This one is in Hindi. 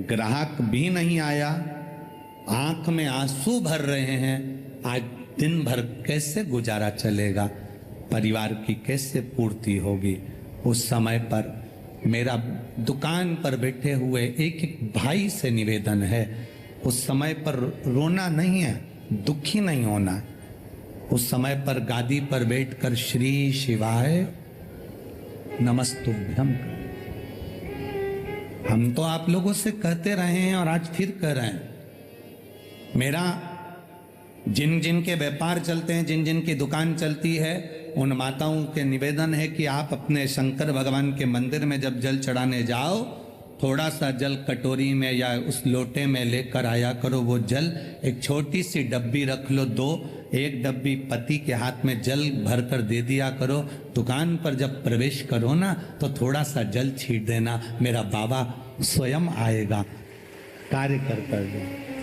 ग्राहक भी नहीं आया, आंख में आंसू भर रहे हैं। आज दिन भर कैसे गुजारा चलेगा, परिवार की कैसे पूर्ति होगी। उस समय पर मेरा दुकान पर बैठे हुए एक एक भाई से निवेदन है, उस समय पर रोना नहीं है, दुखी नहीं होना। उस समय पर गादी पर बैठकर श्री शिवाय नमस्तुभ्यम। हम तो आप लोगों से कहते रहे हैं और आज फिर कह रहे हैं। मेरा जिन जिन के व्यापार चलते हैं, जिन जिन की दुकान चलती है, उन माताओं के निवेदन है कि आप अपने शंकर भगवान के मंदिर में जब जल चढ़ाने जाओ, थोड़ा सा जल कटोरी में या उस लोटे में लेकर आया करो। वो जल एक छोटी सी डब्बी रख लो, एक डब्बी पति के हाथ में जल भर कर दे दिया करो। दुकान पर जब प्रवेश करो ना, तो थोड़ा सा जल छीट देना, मेरा बाबा स्वयं आएगा, कार्य कर दो।